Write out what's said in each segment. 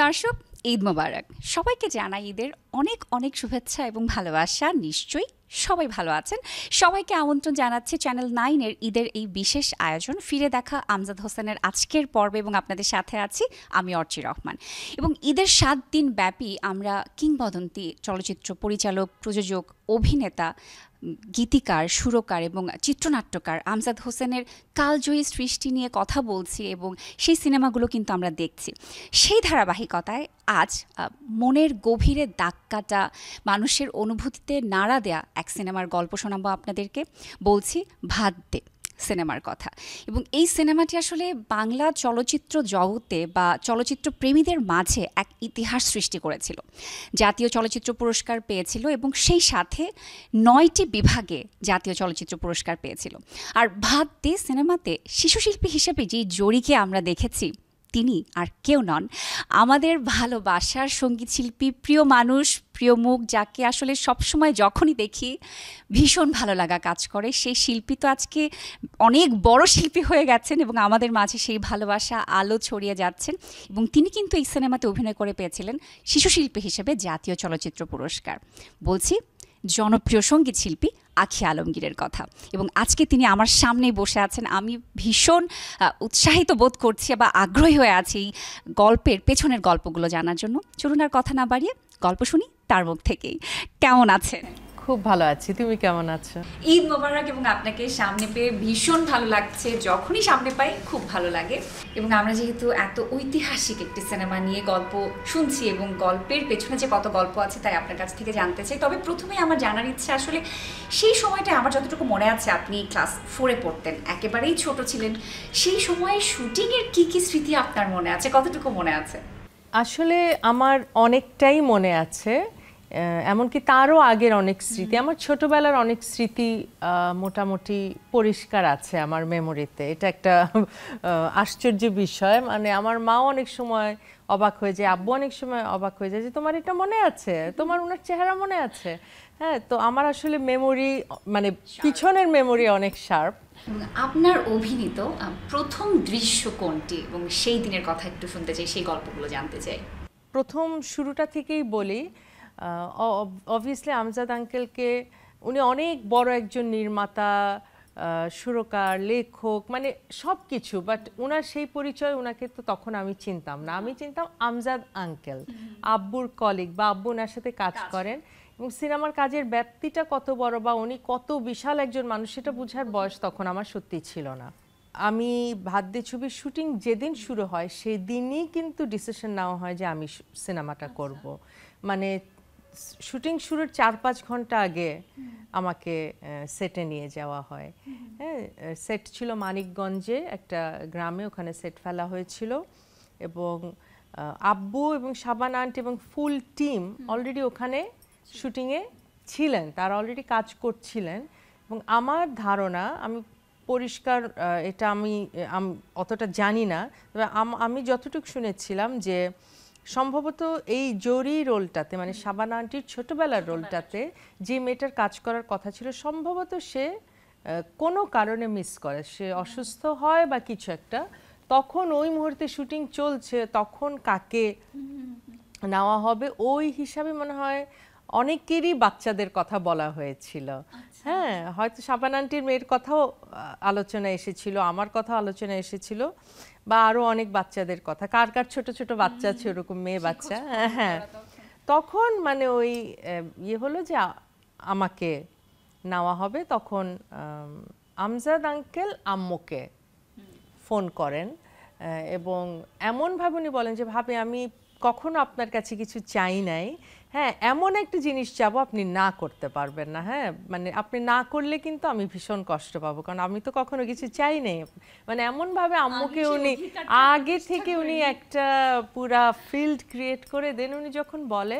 দর্শক, ঈদ মোবারক। সবাইকে জানাই ঈদের অনেক অনেক শুভেচ্ছা এবং ভালোবাসা। নিশ্চয়ই সবাই ভালো আছেন। সবাইকে আমন্ত্রণ জানাচ্ছি চ্যানেল 9 এর ঈদের এই বিশেষ আয়োজন ফিরে দেখা আমজাদ হোসেনের আজকের পর্বে, এবং আপনাদের সাথে আছি আমি অর্চি রহমান। এবং ঈদের 7 দিন ব্যাপী আমরা কিংবদন্তি চলচ্চিত্র পরিচালক, প্রযোজক, অভিনেতা, গীতিকার, সুরকার এবং চিত্রনাট্যকার আমজাদ হোসেনের কালজয়ী সৃষ্টি নিয়ে কথা বলছি, এবং সেই সিনেমাগুলো কিন্তু আমরা দেখছি। সেই ধারাবাহিকতায় আজ মনের গভীরে দাগ কাটা, মানুষের অনুভূতিতে নাড়া দেয়া এক সিনেমার গল্প শোনাবো আপনাদেরকে। বলছি ভাত দে সিনেমার কথা। এবং এই সিনেমাটি আসলে বাংলা চলচ্চিত্র জগতে বা চলচ্চিত্র প্রেমীদের মাঝে এক ইতিহাস সৃষ্টি করেছিল। জাতীয় চলচ্চিত্র পুরস্কার পেয়েছিল এবং সেই সাথে 9টি বিভাগে জাতীয় চলচ্চিত্র পুরস্কার পেয়েছিল। আর ভাত দে সিনেমাতে শিশুশিল্পী হিসেবে যেই জরিকে আমরা দেখেছি, তিনি আর কেউ নন, আমাদের ভালোবাসার সঙ্গীতশিল্পী, প্রিয় মানুষ, প্রিয় মুখ, যাকে আসলে সবসময় যখনই দেখি ভীষণ ভালো লাগা কাজ করে। সেই শিল্পী তো আজকে অনেক বড় শিল্পী হয়ে গেছেন এবং আমাদের মাঝে সেই ভালোবাসা আলো ছড়িয়ে যাচ্ছেন। এবং তিনি কিন্তু এই সিনেমাতে অভিনয় করে পেয়েছিলেন শিশুশিল্পী হিসেবে জাতীয় চলচ্চিত্র পুরস্কার। বলছি জনপ্রিয় সঙ্গীত শিল্পী আঁখি আলমগীরের কথা। এবং আজকে তিনি আমার সামনেই বসে আছেন। আমি ভীষণ উৎসাহিত বোধ করছি বা আগ্রহী হয়ে আছি এই গল্পের পেছনের গল্পগুলো জানার জন্য। চলুন আর কথা না বাড়িয়ে গল্প শুনি তার মুখ থেকেই। কেমন আছেন? খুব ভালো আছি, তুমি কেমন আছো? ঈদ মোবারক। এবং আপনাকে সামনে পেয়ে ভীষণ ভালো লাগছে। যখনই সামনে পাই খুব ভালো লাগে। এবং আমরা যেহেতু এত ঐতিহাসিক একটি সিনেমা নিয়ে গল্প শুনছি এবং গল্পের পেছনে যে কত গল্প আছে, তাই আপনার কাছ থেকে জানতে চাই। তবে প্রথমে আমার জানার ইচ্ছে, আসলে সেই সময়টা আমার যতটুকু মনে আছে, আপনি ক্লাস 4-এ পড়তেন, একেবারেই ছোট ছিলেন। সেই সময়ে শুটিংয়ের কী কী স্মৃতি আপনার মনে আছে, কতটুকু মনে আছে? আসলে আমার অনেকটাই মনে আছে, এমনকি তারও আগের অনেক স্মৃতি। আমার ছোটবেলার অনেক স্মৃতি মোটামুটি পরিষ্কার আছে আমার মেমোরিতে। এটা একটা আশ্চর্য বিষয়। মানে আমার মাও অনেক সময় অবাক হয়ে যায়, আব্বু অনেক সময় অবাক হয়ে যায় যে তোমার এটা মনে আছে, তোমার ওনার চেহারা মনে আছে। হ্যাঁ, তো আমার আসলে মেমোরি, মানে পিছনের মেমোরি অনেক শার্প। আপনার অভিনীত প্রথম দৃশ্য কোনটি, এবং সেই দিনের কথা একটু শুনতে চাই, সেই গল্পগুলো জানতে চাই। প্রথম শুরুটা থেকেই বলি, অবভিয়াসলি আমজাদ আঙ্কেলকে, উনি অনেক বড় একজন নির্মাতা, সুরকার, লেখক, মানে সব কিছু। বাট ওনার সেই পরিচয়, ওনাকে তো তখন আমি চিনতাম না। আমি চিনতাম আমজাদ আঙ্কেল, আব্বুর কলিগ, বা আব্বু ওনার সাথে কাজ করেন। এবং সিনেমার কাজের ব্যাপ্তিটা কত বড় বা উনি কত বিশাল একজন মানুষ, সেটা বোঝার বয়স তখন আমার সত্যি ছিল না। আমি ভাত দে ছবির শুটিং যেদিন শুরু হয় সেদিনই কিন্তু ডিসিশন নেওয়া হয় যে আমি সিনেমাটা করব। মানে শুটিং শুরুর 4-5 ঘন্টা আগে আমাকে সেটে নিয়ে যাওয়া হয়। হ্যাঁ, সেট ছিল মানিকগঞ্জে একটা গ্রামে, ওখানে সেট ফেলা হয়েছিল। এবং আব্বু এবং শাবানা আন্টি এবং ফুল টিম অলরেডি ওখানে শুটিংয়ে ছিলেন, তারা অলরেডি কাজ করছিলেন। এবং আমার ধারণা, আমি পরিষ্কার এটা আমি অতটা জানি না, তবে আমি যতটুকু শুনেছিলাম যে সম্ভবত এই জরি রোলটাতে, মানে শাবানা আন্টির ছোটবেলার রোলটাতে যে মেয়েটার কাজ করার কথা ছিল, সম্ভবত সে কোনো কারণে মিস করে, সে অসুস্থ হয় বা কিছু একটা। তখন ওই মুহূর্তে শুটিং চলছে, তখন কাকে নেওয়া হবে ওই হিসাবে মনে হয় অনেকেরই বাচ্চাদের কথা বলা হয়েছিল। হ্যাঁ, হয়তো শাবানা আন্টির মেয়ের কথাও আলোচনা এসেছিল, আমার কথা আলোচনা এসেছিল, বা আরো অনেক বাচ্চাদের কথা, কার কার ছোট ছোট বাচ্চা আছে ওরকম মেয়ে বাচ্চা। হ্যাঁ, তখন মানে ওই হলো যে আমাকে নেওয়া হবে। তখন আমজাদ আঙ্কেল আম্মুকে ফোন করেন এবং এমনভাবে উনি বলেন যে ভাবি, আমি কখনো আপনার কাছে কিছু চাই নাই। হ্যাঁ, এমন একটা জিনিস চাবো আপনি না করতে পারবেন না। হ্যাঁ, মানে আপনি না করলে কিন্তু আমি ভীষণ কষ্ট পাবো, কারণ আমি তো কখনো কিছু চাই নাই। মানে এমনভাবে আম্মুকে উনি আগে থেকে উনি একটা পুরা ফিল্ড ক্রিয়েট করে দেন। উনি যখন বলে,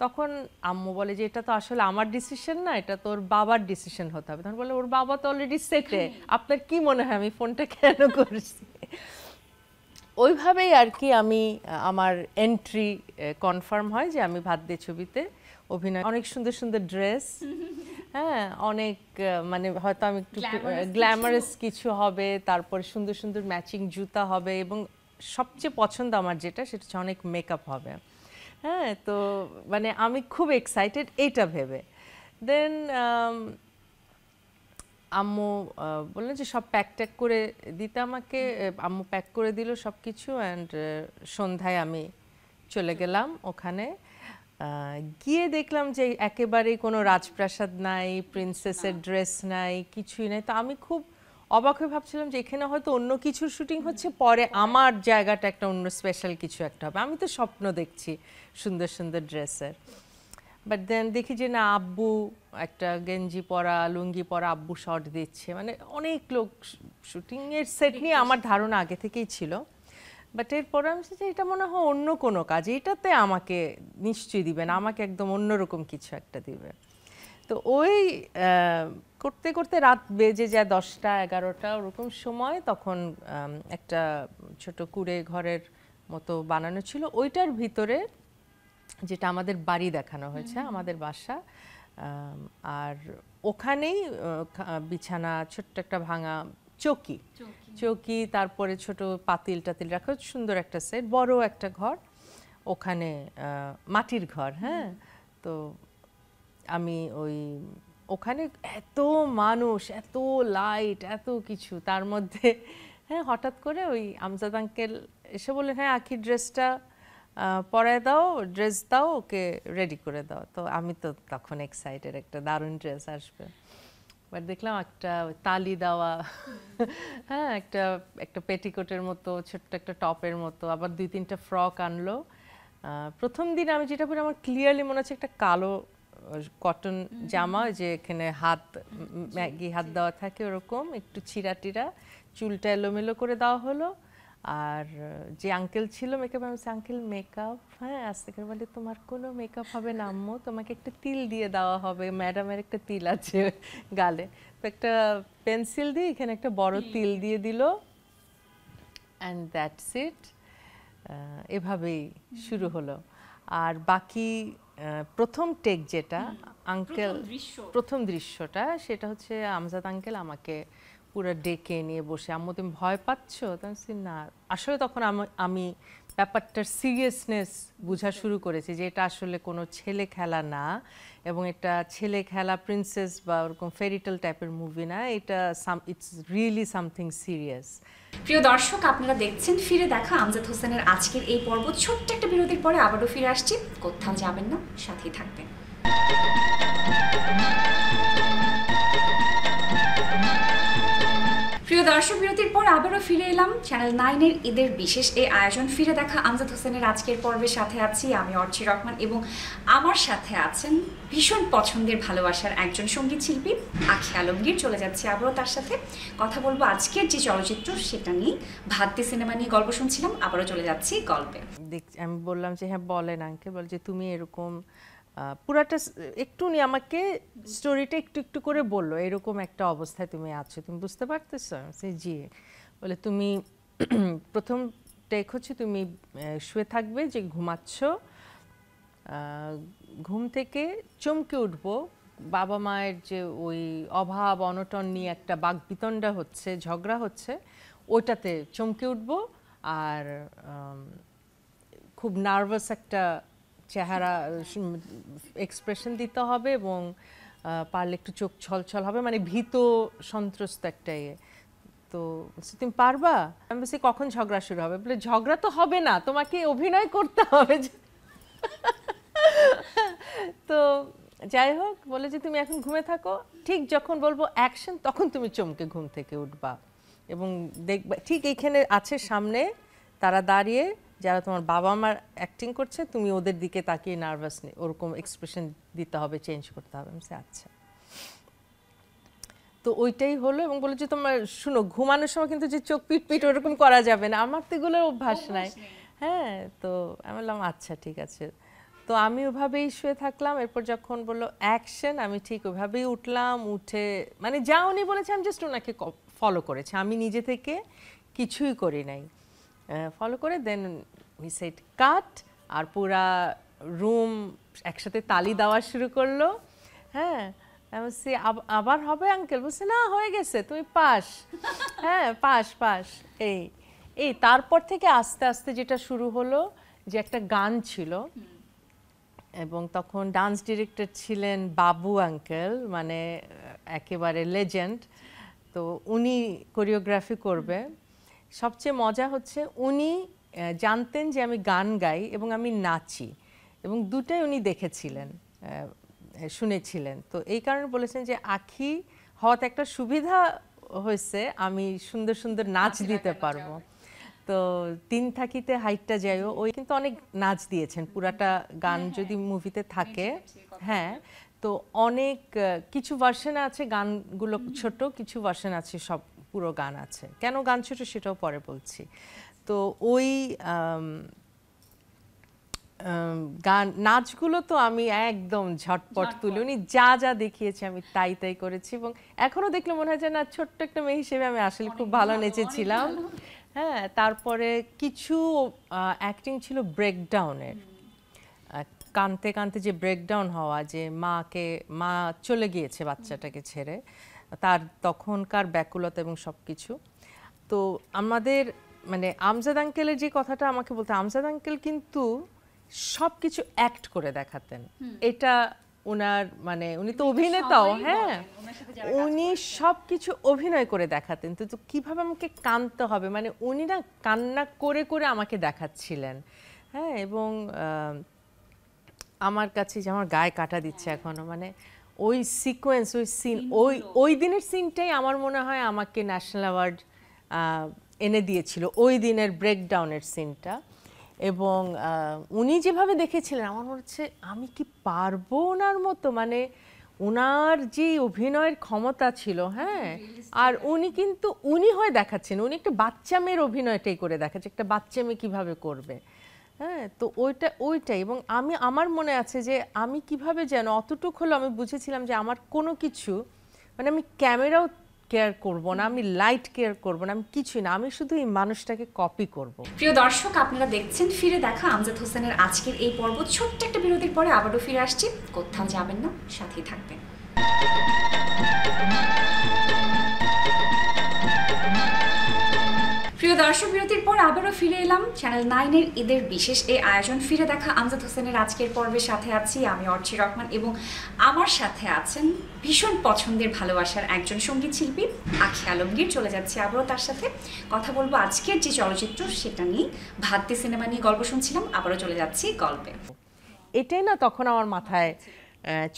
তখন আম্মু বলে যে এটা তো আসলে আমার ডিসিশন না, এটা তোর বাবার ডিসিশন হতে হবে। তখন বলে ওর বাবা তো অলরেডি সেটে, আপনার কি মনে হয় আমি ফোনটা কেন করছি? ওইভাবেই আর কি আমি আমার এন্ট্রি কনফার্ম হয় যে আমি ভাত দে ছবিতে অভিনয়। অনেক সুন্দর সুন্দর ড্রেস, হ্যাঁ, অনেক মানে হয়তো আমি একটু গ্ল্যামারাস কিছু হবে, তারপর সুন্দর সুন্দর ম্যাচিং জুতা হবে, এবং সবচেয়ে পছন্দ আমার যেটা সেটা হচ্ছে অনেক মেকআপ হবে। হ্যাঁ, তো মানে আমি খুব এক্সাইটেড এইটা ভেবে। দেন আম্মু বললেন যে সব প্যাক ট্যাক করে দিতে আমাকে। আম্মু প্যাক করে দিল সব কিছু, অ্যান্ড সন্ধ্যায় আমি চলে গেলাম ওখানে। গিয়ে দেখলাম যে একেবারেই কোনো রাজপ্রাসাদ নাই, প্রিন্সেসের ড্রেস নাই, কিছুই নাই। তো আমি খুব অবাক হয়ে ভাবছিলাম যে এখানে হয়তো অন্য কিছুর শুটিং হচ্ছে, পরে আমার জায়গাটা একটা অন্য স্পেশাল কিছু একটা হবে। আমি তো স্বপ্ন দেখছি সুন্দর সুন্দর ড্রেসের। বাট দেন দেখি যে না, আব্বু একটা গেঞ্জি পরা, লুঙ্গি পরা আব্বু শট দিচ্ছে, মানে অনেক লোক। শুটিংয়ের সেট নিয়ে আমার ধারণা আগে থেকেই ছিল, বাট এরপরে আমি যে এটা মনে হয় অন্য কোনো কাজ, এটাতে আমাকে নিশ্চয়ই দিবে না, আমাকে একদম অন্যরকম কিছু একটা দিবে। তো ওই করতে করতে রাত বেজে যায় 10টা 11টা ওরকম সময়। তখন একটা ছোট কুঁড়ে ঘরের মতো বানানো ছিল, ওইটার ভিতরে যেটা আমাদের বাড়ি দেখানো হয়েছে, আমাদের বাসা। আর ওখানেই বিছানা, ছোট্ট একটা ভাঙা চৌকি, তারপরে ছোট পাতিল টাতিল রাখা, সুন্দর একটা সেট, বড় একটা ঘর ওখানে, মাটির ঘর। হ্যাঁ, তো আমি ওখানে এত মানুষ, এত লাইট, এত কিছু, তার মধ্যে হ্যাঁ হঠাৎ করে ওই আমজাদ আঙ্কেল এসে বললেন, হ্যাঁ আখি ড্রেসটা পরায় দাও, ড্রেস দাও, ওকে রেডি করে দাও। তো আমি তো তখন এক্সাইটেড, একটা দারুণ ড্রেস আসবে। বাট দেখলাম একটা তালি দেওয়া, হ্যাঁ একটা একটা পেটিকোটের মতো, ছোট্ট একটা টপের মতো, আবার 2-3টা ফ্রক আনলো। প্রথম দিন আমি যেটা পরে আমার ক্লিয়ারলি মনে হচ্ছে একটা কালো কটন জামা, যে এখানে ম্যাগি হাত দেওয়া থাকে ওরকম, একটু ছিঁড়া টিরা, চুলটা এলোমেলো করে দেওয়া হলো। আর যে আঙ্কেল ছিল মেকআপ, আমি বলছি আঙ্কেল মেকআপ, হ্যাঁ আসতে করে বলে তোমার কোনো মেকআপ হবে না আম্মু, তোমাকে একটা তিল দিয়ে দেওয়া হবে, ম্যাডামের একটা তিল আছে গালে। তো একটা পেন্সিল দিয়ে এখানে একটা বড় তিল দিয়ে দিল, অ্যান্ড দ্যাটস ইট। এভাবেই শুরু হলো। আর বাকি প্রথম টেক যেটা আঙ্কেল, প্রথম দৃশ্যটা, সেটা হচ্ছে আমজাদ আঙ্কেল আমাকে পুরো ডেকে নিয়ে বসে, আম্মু তুমি ভয় পাচ্ছ? না, আসলে তখন আমি ব্যাপারটার সিরিয়াসনেস বোঝা শুরু করেছি যে এটা আসলে কোনো ছেলে খেলা না, এবং এটা ছেলে খেলা প্রিন্সেস বা ওরকম ফেরিটেল টাইপের মুভি না, এটা ইটস রিয়েলি সামথিং সিরিয়াস। প্রিয় দর্শক, আপনারা দেখছেন ফিরে দেখা আমজাদ হোসেনের আজকের এই পর্ব। ছোট্ট একটা বিরতির পরে আবারও ফিরে আসছি, কোথাও যাবেন না, সাথেই থাকবেন। প্রিয় দর্শক, বিরতির পর আবারও ফিরে এলাম চ্যানেল 9-এর ঈদের বিশেষ এই আয়োজন ফিরে দেখা আমজাদ হোসেনের আজকের পর্বের সাথে আছি আমি অর্চি রহমান, এবং আমার সাথে আছেন ভীষণ পছন্দের ভালোবাসার একজন সঙ্গীত শিল্পী আখি আলমগীর। চলে যাচ্ছি আবারও তার সাথে কথা বলবো আজকের যে চলচ্চিত্র সেটা নিয়ে। ভাদ্যি সিনেমা নিয়ে গল্প শুনছিলাম, আবারও চলে যাচ্ছি গল্পে। আমি বললাম যে হ্যাঁ বলেন আঙ্কেল, বল যে তুমি এরকম পুরাটা একটু নিয়ে আমাকে স্টোরিটা একটু একটু করে বললো, এরকম একটা অবস্থায় তুমি আছো, তুমি বুঝতে পারতেছো? জি। বলে তুমি প্রথম টেক হচ্ছে তুমি শুয়ে থাকবে, যে ঘুমাচ্ছ, ঘুম থেকে চমকে উঠবো, বাবা মায়ের যে ওই অভাব অনটন নিয়ে একটা বাকবিতণ্ডা হচ্ছে, ঝগড়া হচ্ছে, ওইটাতে চমকে উঠবো। আর খুব নার্ভাস একটা চেহারা এক্সপ্রেশন দিতে হবে, এবং পারলে একটু চোখ ছলছল হবে, মানে ভীত সন্ত্রস্ত একটা ইয়ে। তো তুমি পারবা? আমি বলছি কখন ঝগড়া শুরু হবে? বলে ঝগড়া তো হবে না, তোমাকে অভিনয় করতে হবে। তো যাই হোক, বলে যে তুমি এখন ঘুমে থাকো, ঠিক যখন বলবো অ্যাকশন তখন তুমি চমকে ঘুম থেকে উঠবা, এবং দেখবা ঠিক এইখানে আছে সামনে তারা দাঁড়িয়ে, যারা তোমার বাবা মার অ্যাক্টিং করছে, তুমি ওদের দিকে তাকিয়ে নার্ভাস ওরকম এক্সপ্রেশন দিতে হবে, চেঞ্জ করতে হবে। আমি আচ্ছা। তো ওইটাই হলো, এবং বলে যে তোমার শুনো, ঘুমানোর সময় কিন্তু যে চোখ পিট ওরকম করা যাবে না, আমার তো এগুলোর অভ্যাস নাই। হ্যাঁ, তো আমি বললাম আচ্ছা ঠিক আছে। তো আমি ওভাবেই শুয়ে থাকলাম। এরপর যখন বললো অ্যাকশন, আমি ঠিক ওভাবেই উঠলাম, উঠে মানে যা উনি বলেছে আমি জাস্ট ওনাকে ফলো করেছি, আমি নিজে থেকে কিছুই করি নাই। ফলো করে দেন উই সেড কাট, আর পুরা রুম একসাথে তালি দেওয়া শুরু করলো। হ্যাঁ, আমি বলছি আবার হবে আঙ্কেল? বলছে না হয়ে গেছে, তুমি পাস। হ্যাঁ পাস। এই তারপর থেকে আস্তে আস্তে যেটা শুরু হলো যে একটা গান ছিল, এবং তখন ডান্স ডিরেক্টর ছিলেন বাবু আঙ্কেল, মানে একেবারে লেজেন্ড। তো উনি কোরিওগ্রাফি করবে। সবচেয়ে মজা হচ্ছে উনি জানতেন যে আমি গান গাই এবং আমি নাচি, এবং দুটাই উনি দেখেছিলেন, শুনেছিলেন। তো এই কারণে বলেছেন যে আঁখি হওয়াতে একটা সুবিধা হয়েছে, আমি সুন্দর সুন্দর নাচ দিতে পারবো। তো তিন থাকিতে হাইটটা যাইও, ওই কিন্তু অনেক নাচ দিয়েছেন পুরাটা গান যদি মুভিতে থাকে। হ্যাঁ, তো অনেক কিছু ভার্সন আছে, গানগুলো ছোট, কিছু ভার্সন আছে সব পুরো গান আছে। কেন গান ছোট সেটাও পরে বলছি। তো ওই গান নাচগুলো তো আমি একদম ঝটপট তুলি, উনি যা যা দেখিয়েছে আমি তাই তাই করেছি, এবং এখনো দেখলে মনে হয় যে না, ছোট্ট একটা মেয়ে হিসেবে আমি আসলে খুব ভালো নেচেছিলাম। হ্যাঁ, তারপরে কিছু অ্যাক্টিং ছিল ব্রেকডাউনের, কানতে কানতে যে ব্রেকডাউন হওয়া, যে মা চলে গিয়েছে বাচ্চাটাকে ছেড়ে, তার তখনকার ব্যাকুলতা এবং সব কিছু। তো আমাদের মানে আমজাদ আঙ্কেলের যে কথাটা আমাকে বলতে, আমজাদ আঙ্কেল কিন্তু সব কিছু অ্যাক্ট করে দেখাতেন। এটা ওনার মানে উনি তো অভিনেতাও, হ্যাঁ, উনি সব কিছু অভিনয় করে দেখাতেন। তো কিভাবে আমাকে কাঁদতে হবে, মানে উনি না কান্না করে করে আমাকে দেখাচ্ছিলেন। হ্যাঁ, এবং আমার কাছে যে আমার গায়ে কাটা দিচ্ছে এখনো, মানে ওই সিকোয়েন্স, ওই সিন, ওই দিনের সিনটাই আমার মনে হয় আমাকে ন্যাশনাল অ্যাওয়ার্ড এনে দিয়েছিল, ওই দিনের ব্রেকডাউনের সিনটা। এবং উনি যেভাবে দেখেছিলেন আমার মনে হচ্ছে আমি কি পারবো ওনার মতো, মানে ওনার যে অভিনয়ের ক্ষমতা ছিল। হ্যাঁ, আর উনি হয়ে দেখাচ্ছেন, উনি একটা বাচ্চা মেয়ের অভিনয়টাই করে দেখাচ্ছে, একটা বাচ্চা মেয়ে কীভাবে করবে। হ্যাঁ, তো ওইটাই। এবং আমার মনে আছে যে আমি কিভাবে যেন অতটুক হলো আমি বুঝেছিলাম যে আমার কোনো কিছু, মানে আমি ক্যামেরাও কেয়ার করব না, আমি লাইট কেয়ার করব না, আমি কিছুই না, আমি শুধু এই মানুষটাকে কপি করব। প্রিয় দর্শক, আপনারা দেখছেন ফিরে দেখা আমজাদ হোসেনের আজকের এই পর্ব। ছোট্ট একটা বিরতির পরে আবারও ফিরে আসছি, কোথাও যাবেন না, সাথেই থাকবেন। প্রিয় দর্শক, বিরতির পর আবারও ফিরে এলাম চ্যানেল 9-এর ঈদের বিশেষ এই আয়োজন ফিরে দেখা আমজাদ হোসেনের আজকের পর্বের সাথে আছি আমি অর্চি রহমান, এবং আমার সাথে আছেন ভীষণ পছন্দের ভালোবাসার একজন সঙ্গীত শিল্পী আঁখি আলমগীর। চলে যাচ্ছে আবারও তার সাথে কথা বলবো আজকের যে চলচ্চিত্র সেটা নিয়ে। ভাদ্যে সিনেমা নিয়ে গল্প শুনছিলাম, আবারও চলে যাচ্ছি গল্পে। এটাই না তখন আমার মাথায়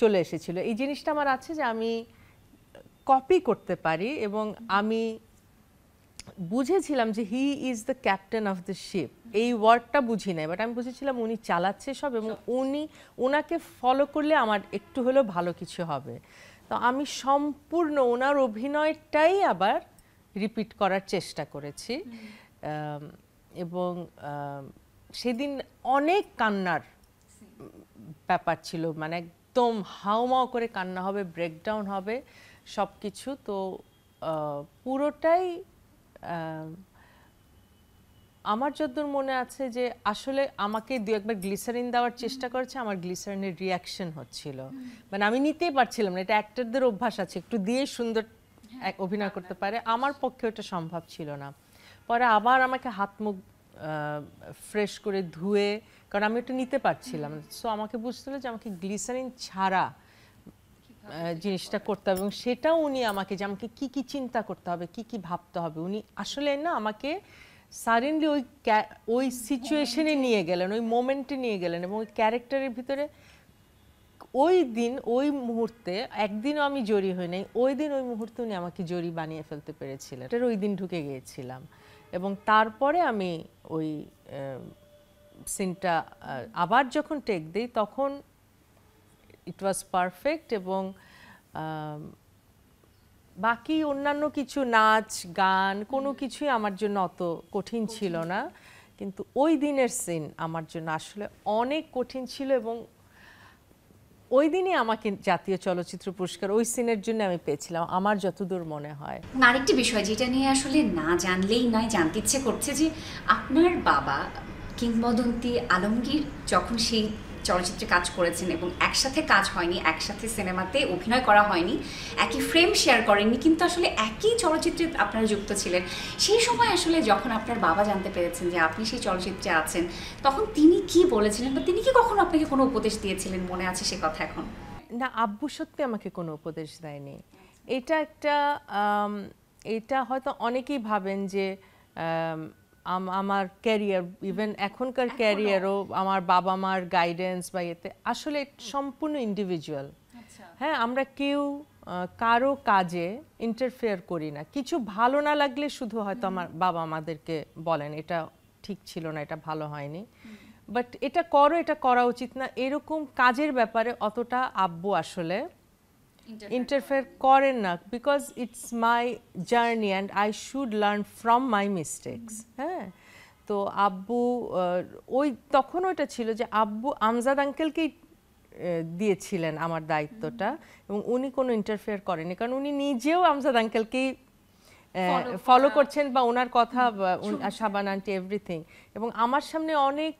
চলে এসেছিল, এই জিনিসটা আমার আছে যে আমি কপি করতে পারি, এবং আমি বুঝেছিলাম যে he is the captain of the ship. এই ওয়ার্ডটা বুঝি নাই, বাট আমি বুঝেছিলাম উনি চালাচ্ছে সব, এবং ওনাকে ফলো করলে আমার একটু হলেও ভালো কিছু হবে। তো আমি সম্পূর্ণ ওনার অভিনয়টাই আবার রিপিট করার চেষ্টা করেছি। এবং সেদিন অনেক কান্নার ব্যাপার ছিল, মানে একদম হাউমাউ করে কান্না হবে, ব্রেকডাউন হবে সব কিছু। তো পুরোটাই আমার যতদূর মনে আছে যে আসলে আমাকে দু একবার গ্লিসারিন দেওয়ার চেষ্টা করেছে, আমার গ্লিসারিনের রিয়াকশন হচ্ছিল, মানে আমি নিতেই পারছিলাম না। এটা অ্যাক্টরদের অভ্যাস আছে, একটু দিয়ে সুন্দর অভিনয় করতে পারে, আমার পক্ষে ওটা সম্ভব ছিল না। পরে আবার আমাকে হাত মুখ ফ্রেশ করে ধুয়ে, কারণ আমি একটু নিতে পারছিলাম, সো আমাকে বুঝতে হলো যে আমাকে গ্লিসারিন ছাড়া জিনিসটা করতে হবে। এবং সেটাও উনি আমাকে, যে আমাকে কী কী চিন্তা করতে হবে, কী কী ভাবতে হবে, উনি আসলে না আমাকে সাডেনলি ওই সিচুয়েশনে নিয়ে গেলেন, ওই মোমেন্টে নিয়ে গেলেন, এবং ওই ক্যারেক্টারের ভিতরে ওই দিন ওই মুহূর্তে, একদিনও আমি জড়ি হই নাই, ওই দিন ওই মুহূর্তে উনি আমাকে জড়ি বানিয়ে ফেলতে পেরেছিলেন। ওই দিন ঢুকে গিয়েছিলাম, এবং তারপরে আমি ওই সিনটা আবার যখন টেক দিই তখন ইট ওয়াজ পারফেক্ট। এবং বাকি অন্যান্য কিছু নাচ গান কোনো কিছুই আমার জন্য অত কঠিন ছিল না, কিন্তু ওই দিনের সিন আমার জন্য আসলে অনেক কঠিন ছিল। এবং ওই দিনই আমাকে জাতীয় চলচ্চিত্র পুরস্কার ওই সিনের জন্য আমি পেয়েছিলাম, আমার যতদূর মনে হয়। আরেকটি বিষয় যেটা নিয়ে আসলে না জানলেই নয়, জানতে ইচ্ছে করছে যে আপনার বাবা কিংবদন্তি আলমগীর যখন সেই চলচ্চিত্রে কাজ করেছেন এবং একসাথে কাজ হয়নি, একসাথে সিনেমাতে অভিনয় করা হয়নি, একই ফ্রেম শেয়ার করেননি, কিন্তু আসলে একই চলচ্চিত্রে আপনারা যুক্ত ছিলেন। সেই সময় আসলে যখন আপনার বাবা জানতে পেরেছেন যে আপনি সেই চলচ্চিত্রে আছেন, তখন তিনি কি বলেছিলেন বা তিনি কি কখনো আপনাকে কোনো উপদেশ দিয়েছিলেন, মনে আছে সে কথা এখন? না, আব্বু সত্যি আমাকে কোনো উপদেশ দেয়নি। এটা একটা এটা হয়তো অনেকেই ভাবেন যে আমার ক্যারিয়ার, ইভেন এখনকার ক্যারিয়ারও আমার বাবা মার গাইডেন্স বা এতে আসলে সম্পূর্ণ ইন্ডিভিজুয়াল। হ্যাঁ, আমরা কেউ কারো কাজে ইন্টারফেয়ার করি না। কিছু ভালো না লাগলে শুধু হয়তো আমার বাবা আমাদেরকে বলেন এটা ঠিক ছিল না, এটা ভালো হয়নি, বাট এটা করো, এটা করা উচিত না, এরকম কাজের ব্যাপারে অতটা আব্বু আসলে ইন্টারফেয়ার করেন না, because it's my journey and I should learn from my mistakes. হ্যাঁ, তো আব্বু ওই তখন ওইটা ছিল যে আব্বু আমজাদ আঙ্কেলকেই দিয়েছিলেন আমার দায়িত্বটা, এবং উনি কোনো ইন্টারফেয়ার করেনি, কারণ উনি নিজেও আমজাদ আঙ্কেলকেই ফলো করছেন বা ওনার কথা, শাবানা আন্টি, এভরিথিং। এবং আমার সামনে অনেক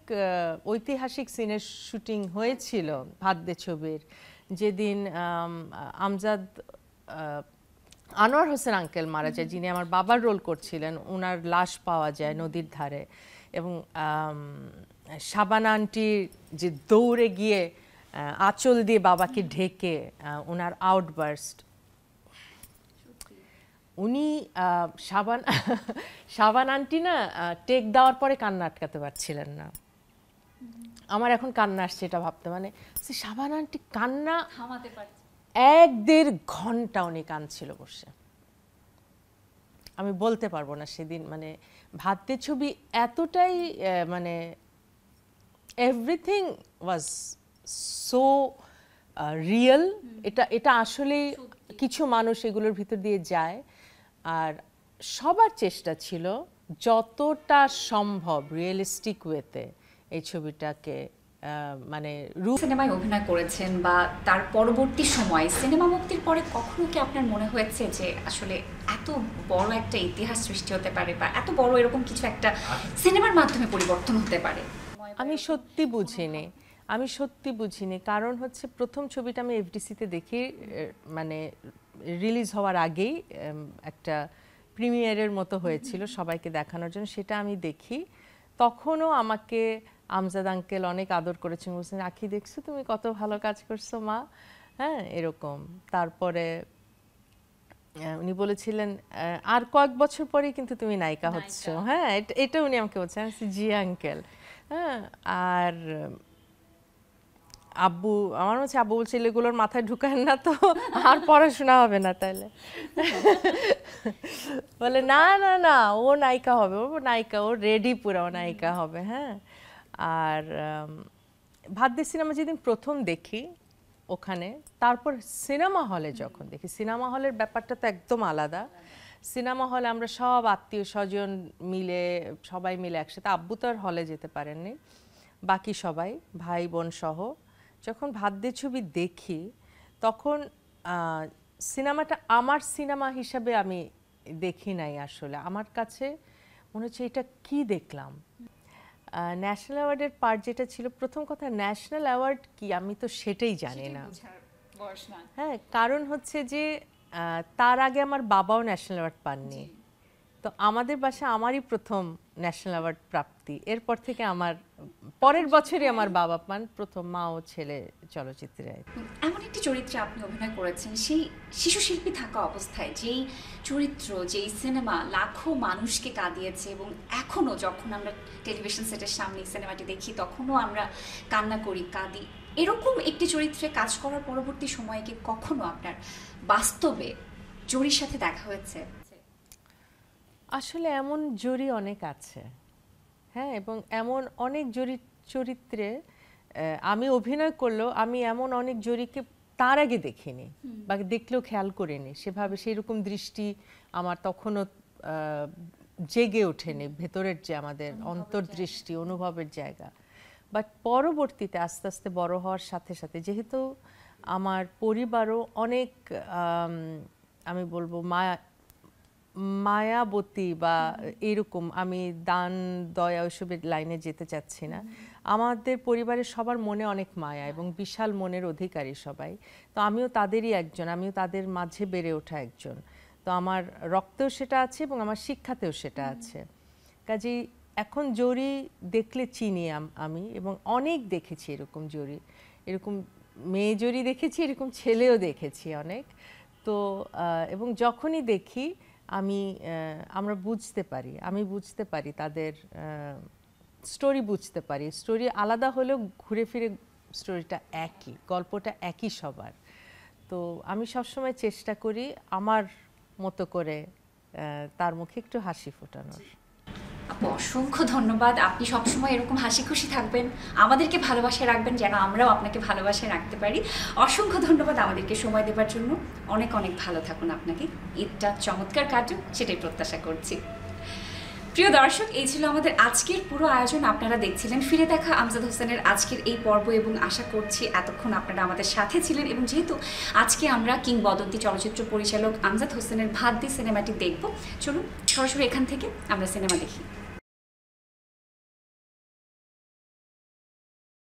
ঐতিহাসিক সিনের শুটিং হয়েছিল ভাত দে ছবির, যেদিন আমজাদ আনোয়ার হোসেন আঙ্কেল মারা যায়, যিনি আমার বাবার রোল করছিলেন, ওনার লাশ পাওয়া যায় নদীর ধারে, এবং শাবানা আন্টি যে দৌড়ে গিয়ে আঁচল দিয়ে বাবাকে ঢেকে ওনার আউটবার্স্ট, উনি শাবান আন্টি না টেক দেওয়ার পরে কান্না আটকাতে পারছিলেন না। আমার এখন কান্না আসছে এটা ভাবতে, মানে শাবান আন্টি কান্না থামাতে পারছে 1-1.5 ঘন্টা উনি কাঁদছিল বসে। আমি বলতে পারবো না সেদিন, মানে ভাত দে ছবি এতটাই মানে এভরিথিং ওয়াজ সো রিয়েল। এটা আসলেই কিছু মানুষ এগুলোর ভিতর দিয়ে যায়, আর সবার চেষ্টা ছিল যতটা সম্ভব রিয়েলিস্টিক ওয়েতে এই ছবিটাকে মানে সিনেমায় অভিনয় করেছেন বা তার পরবর্তী সময় সিনেমা মুক্তির পরে কখনো কি আপনার মনে হয়েছে যে আসলে এত বড় একটা ইতিহাস সৃষ্টি হতে পারে বা এত বড় এরকম কিছু একটা সিনেমার মাধ্যমে পরিবর্তন হতে পারে? আমি সত্যি বুঝিনি, কারণ হচ্ছে প্রথম ছবিটা আমি এফডিসিতে দেখি, মানে রিলিজ হওয়ার আগেই একটা প্রিমিয়ারের মতো হয়েছিল সবাইকে দেখানোর জন্য, সেটা আমি দেখি। তখনও আমাকে আমজাদ আঙ্কেল অনেক আদর করেছেন, বলছেন আখি দেখছো তুমি কত ভালো কাজ করছো মা, হ্যাঁ এরকম। তারপরে উনি বলেছিলেন আর কয়েক বছর পরেই কিন্তু তুমি নায়িকা হচ্ছ, হ্যাঁ এটা উনি আমাকে বলছেন, জি আঙ্কেল। হ্যাঁ, আর আব্বু আমার হচ্ছে আব্বু বলছে এগুলোর মাথায় ঢুকান না তো, আর পড়াশোনা হবে না তাহলে। বলে না না না, ও নায়িকা হবে, ও নায়িকা, ও রেডি পুরো নায়িকা হবে। হ্যাঁ, আর ভাত দে সিনেমা যেদিন প্রথম দেখি ওখানে, তারপর সিনেমা হলে যখন দেখি, সিনেমা হলের ব্যাপারটা তো একদম আলাদা। সিনেমা হলে আমরা সব আত্মীয় স্বজন মিলে, সবাই মিলে একসাথে, আব্বু তো আর হলে যেতে পারেননি, বাকি সবাই ভাই বোন সহ যখন ভাত দে ছবি দেখি, তখন সিনেমাটা আমার সিনেমা হিসাবে আমি দেখি নাই আসলে। আমার কাছে মনে হচ্ছে এটা কি দেখলাম। ন্যাশনাল অ্যাওয়ার্ডের পার্ট যেটা ছিল, প্রথম কথা ন্যাশনাল অ্যাওয়ার্ড কি আমি তো সেটাই জানি না। হ্যাঁ, কারণ হচ্ছে যে তার আগে আমার বাবাও ন্যাশনাল অ্যাওয়ার্ড পাননি, তো আমাদের বাসায় আমারই প্রথম ন্যাশনাল অ্যাওয়ার্ড প্রাপ্তি। এরপর থেকে আমার পরের বছরই আমার বাবা পান, প্রথম মা ও ছেলে চলচ্চিত্রে। এমন একটি চরিত্রে আপনি অভিনয় করেছেন, সেই শিশু শিল্পী থাকা অবস্থায় যেই চরিত্র, যেই সিনেমা লাখো মানুষকে কাঁদিয়েছে, এবং এখনও যখন আমরা টেলিভিশন সেটের সামনে সিনেমাটি দেখি তখনও আমরা কান্না করি, কাঁদি। এরকম একটি চরিত্রে কাজ করার পরবর্তী সময়ে কি কখনো আপনার বাস্তবে জরির সাথে দেখা হয়েছে? আসলে এমন জরি অনেক আছে, হ্যাঁ, এবং এমন অনেক চরিত্রে আমি অভিনয় করলেও আমি এমন অনেক জরিকে তার আগে দেখিনি বা দেখলেও খেয়াল করিনি, সেভাবে সেইরকম দৃষ্টি আমার তখনও জেগে ওঠেনি, ভেতরের যে আমাদের অন্তর্দৃষ্টি, অনুভবের জায়গা। বাট পরবর্তীতে আস্তে আস্তে বড় হওয়ার সাথে সাথে, যেহেতু আমার পরিবারও অনেক আমি বলবো মায়াবতী বা এরকম, আমি দান দয়া ওইসবের লাইনে যেতে চাচ্ছি না, আমাদের পরিবারের সবার মনে অনেক মায়া এবং বিশাল মনের অধিকারী সবাই। তো আমিও তাদেরই একজন, আমিও তাদের মাঝে বেড়ে ওঠা একজন। তো আমার রক্তেও সেটা আছে এবং আমার শিক্ষাতেও সেটা আছে। কাজেই এখন জরি দেখলে চিনি আমি, এবং অনেক দেখেছি এরকম জরি, এরকম মেয়ে জরি দেখেছি, এরকম ছেলেও দেখেছি অনেক। তো এবং যখনই দেখি আমরা আমি বুঝতে পারি তাদের স্টোরি, বুঝতে পারি স্টোরি আলাদা হলেও ঘুরে ফিরে স্টোরিটা একই, গল্পটা একই সবার। তো আমি সবসময় চেষ্টা করি আমার মতো করে তার মুখে একটু হাসি ফোটানোর। আপু অসংখ্য ধন্যবাদ। আপনি সবসময় এরকম হাসি খুশি থাকবেন, আমাদেরকে ভালোবাসায় রাখবেন যেন আমরাও আপনাকে ভালোবাসায় রাখতে পারি। অসংখ্য ধন্যবাদ আমাদেরকে সময় দেওয়ার জন্য। অনেক অনেক ভালো থাকুন, আপনাকে ঈদটা চমৎকার কাটুক সেটাই প্রত্যাশা করছি। প্রিয় দর্শক, এই ছিল আমাদের আজকের পুরো আয়োজন। আপনারা দেখছিলেন ফিরে দেখা আমজাদ হোসেনের আজকের এই পর্ব, এবং আশা করছি এতক্ষণ আপনারা আমাদের সাথে ছিলেন। এবং যেহেতু আজকে আমরা কিংবদন্তি চলচ্চিত্র পরিচালক আমজাদ হোসেনের ভাত দি সিনেমাটি দেখব, চলুন সরাসরি এখান থেকে আমরা সিনেমা দেখি।